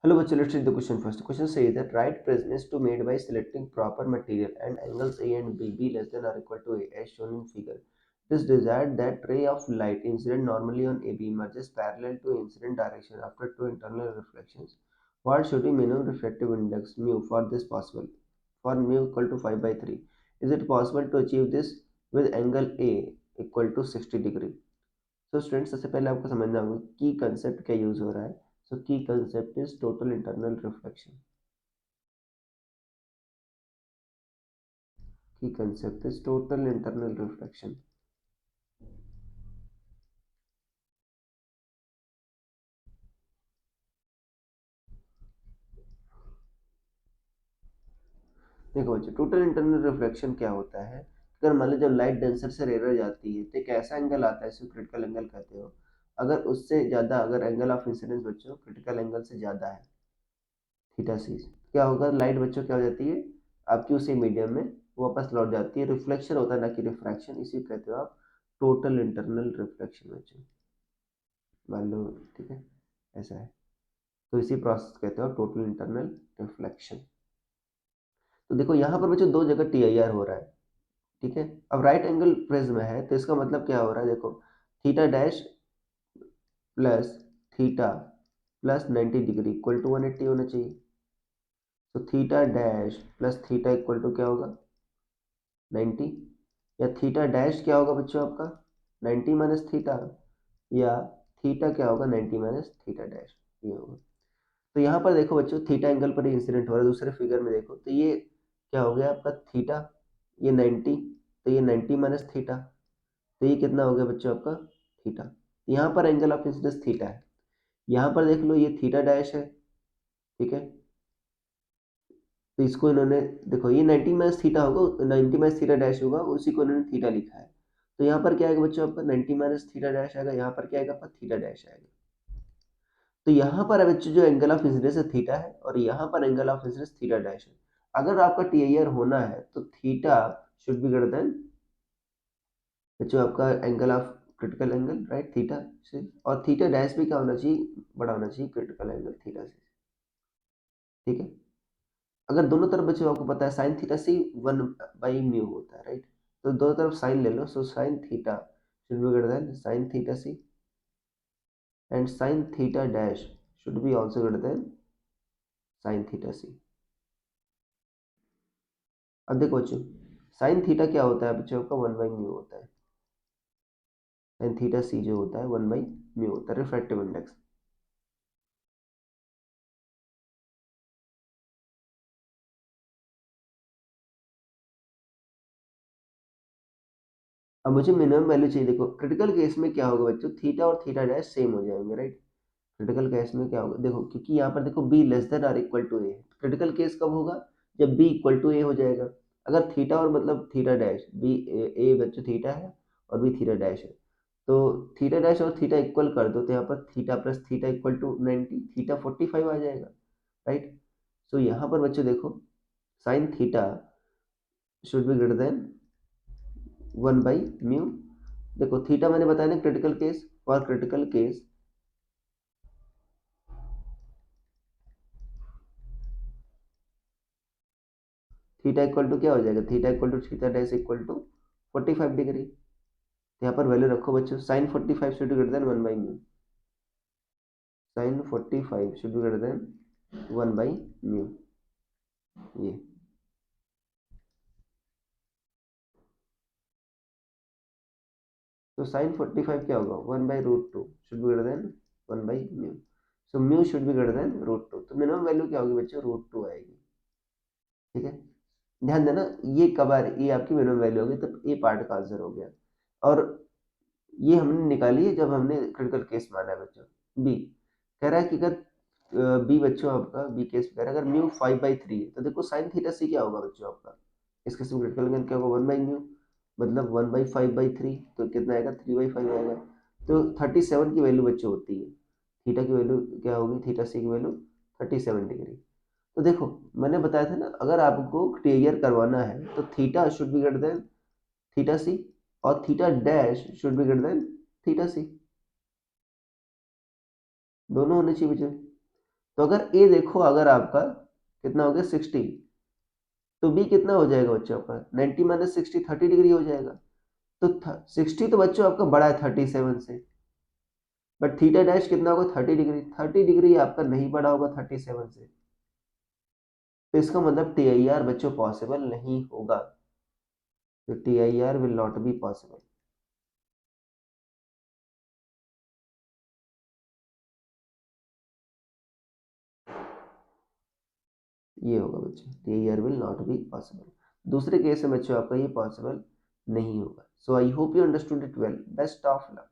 Hello, but let's read the question first. The question says that right prism is to made by selecting proper material and angles A and B less than or equal to A as shown in figure. It is desired that ray of light incident normally on AB emerges parallel to incident direction after two internal reflections. What should be minimum refractive index mu for this possible? For mu equal to 5 by 3. Is it possible to achieve this with angle A equal to 60 degree? तो students सबसे पहले आपको समझना होगा की concept क्या use हो रहा है. सो की concept is total internal reflection. की concept is total internal reflection. देखो बच्चों, टोटल इंटरनल रिफ्लेक्शन क्या होता है. अगर मान लो जब लाइट डेंसर से रेयर जाती है तो एक ऐसा एंगल आता है, इसको क्रिटिकल एंगल कहते हो. अगर उससे ज्यादा, अगर एंगल ऑफ इंसिडेंस बच्चों क्रिटिकल एंगल से ज्यादा है, थीटा सी, क्या होगा, लाइट बच्चों क्या हो जाती है आपकी उसी मीडियम में वापस लौट जाती है. रिफ्लेक्शन होता है ना कि रिफ्रैक्शन, इसी को कहते हो आप टोटल इंटरनल रिफ्लेक्शन बच्चों. मान लो, ठीक है, ऐसा है. तो इसी प्रोसेस कहते हो टोटल इंटरनल रिफ्लेक्शन. तो देखो यहाँ पर बच्चों दो जगह टी आई आर हो रहा है. ठीक है, अब राइट एंगल प्रिज्म है तो इसका मतलब क्या हो रहा है, देखो theta dash plus theta plus 90 degree equal to 180 होना चाहिए. तो theta dash plus theta equal to क्या होगा, 90. या थीटा डैश क्या होगा बच्चों आपका 90 माइनस थीटा, या थीटा क्या होगा 90 माइनस थीटा डैश, ये होगा. तो यहाँ पर देखो बच्चों थीटा एंगल पर इंसिडेंट हो रहा है. दूसरे फिगर में देखो तो ये क्या हो गया आपका थीटा, ये 90, तो ये 90 माइनस थीटा, तो ये कितना हो गया बच्चों आपका थीटा. यहाँ पर एंगल ऑफ इंसिडेंस थीटा है. यहाँ पर देख लो ये थीटा डैश है. ठीक है, तो इसको इन्होंने, देखो ये 90 माइनस थीटा होगा, 90 माइनस थीटा डैश होगा, उसी को इन्होंने थीटा लिखा है. तो यहाँ पर क्या आएगा बच्चों आपका 90 माइनस थीटा डैश आएगा, यहाँ पर क्या आएगा आपका थीटा डैश आएगा. तो यहाँ पर बच्चों जो एंगल ऑफ इंसिडेंस है थीटा है, और यहाँ पर angle of incidence theta dash है. अगर आपका टी आई आर होना है तो theta should be greater then बच्चों आपका angle of critical angle, right, theta से. और थीटा डैश भी क्या होना चाहिए, बड़ा होना चाहिए क्रिटिकल एंगल थीटा से. ठीक है, अगर दोनों तरफ बच्चों आपको पता है साइन थीटा सी 1/म्यू होता है, राइट. तो दोनों तरफ साइन ले लो, so sine theta should be greater than sine theta C, and sine theta dash should be also greater than sine theta C. अब देखो बच्चों साइन थीटा क्या होता है बच्चों का 1/म्यू होता है. साइन थीटा सी जो होता है 1/म्यू होता है, रिफ्रैक्टिव इंडेक्स. अब मुझे मिनिमम वैल्यू चाहिए. देखो क्रिटिकल केस में क्या होगा बच्चों, थीटा और थीटा डैश सेम हो जाएंगे, राइट. क्रिटिकल केस में क्या होगा, देखो क्योंकि यहाँ पर देखो B less than R equal to A. Critical case कब होगा, जब बी इक्वल टू ए हो जाएगा. अगर थीटा और मतलब थीटा डैश बी, ए बच्चों थीटा है और बी थीटा डैश है, तो थीटा डैश और थीटा इक्वल कर दो तो यहाँ पर theta plus theta equal to 90, theta 45 आ जाएगा, राइट. सो यहाँ पर बच्चों देखो sine theta should be greater than 1/म्यू. देखो थीटा मैंने बताया ना critical case, for critical case theta equal to क्या हो जाएगा, theta equal to theta dash equal to 45 degree. यहाँ पर वैल्यू रखो बच्चों, sine 45 should be greater than 1/म्यू. Sine 45 should be greater than 1/म्यू, ये. तो साइन 45 क्या होगा, 1/√2 शुड बी ग्रेटर देन 1/म्यू. So mu should be greater than √2. तो मिनिमम वैल्यू क्या होगी बच्चों, √2 आएगी. ठीक है, ध्यान देना ये कब आ रही, ये आपकी मिनिमम वैल्यू होगी, तब ए पार्ट का आंसर हो गया. और ये हमने निकाली है जब हमने क्रिटिकल केस माना है बच्चों. बी कह रहा है कि अगर बी बच्चों आपका बी केस कह रहा है अगर म्यू 5/3 है तो देखो साइन थीटा सी क्या होगा बच्चों आपका, इस केस में क्रिटिकल एंगल क्या होगा 1/म्यू, मतलब 1/5/3, तो कितना आएगा 3/5 आएगा. तो 37 की वैल्यू बच्चों होती है. थीटा की वैल्यू क्या होगी, थीटा सी की वैल्यू 37 डिग्री. तो देखो मैंने बताया था ना अगर आपको क्लियर करवाना है तो theta should be greater than theta C, और theta dash should be greater than theta C, दोनों होने चाहिए बच्चों. तो अगर ए देखो, अगर आपका कितना हो गया 60, तो बी कितना हो जाएगा बच्चों आपका 90 माइनस 60 30 डिग्री हो जाएगा। तो 60 तो बच्चों आपका बड़ा है 37 से, बट थीटा डैश कितना होगा 30 डिग्री, 30 डिग्री आपका नहीं बड़ा होगा 37 से। तो इसका मतलब टी आई आर बच्चों पॉसिबल नहीं होगा। तो T I R will not be possible. ये होगा बच्चों, T I R will not be possible. दूसरे केस में बच्चों आपका ये पॉसिबल नहीं होगा। So I hope you understood it well. Best of luck.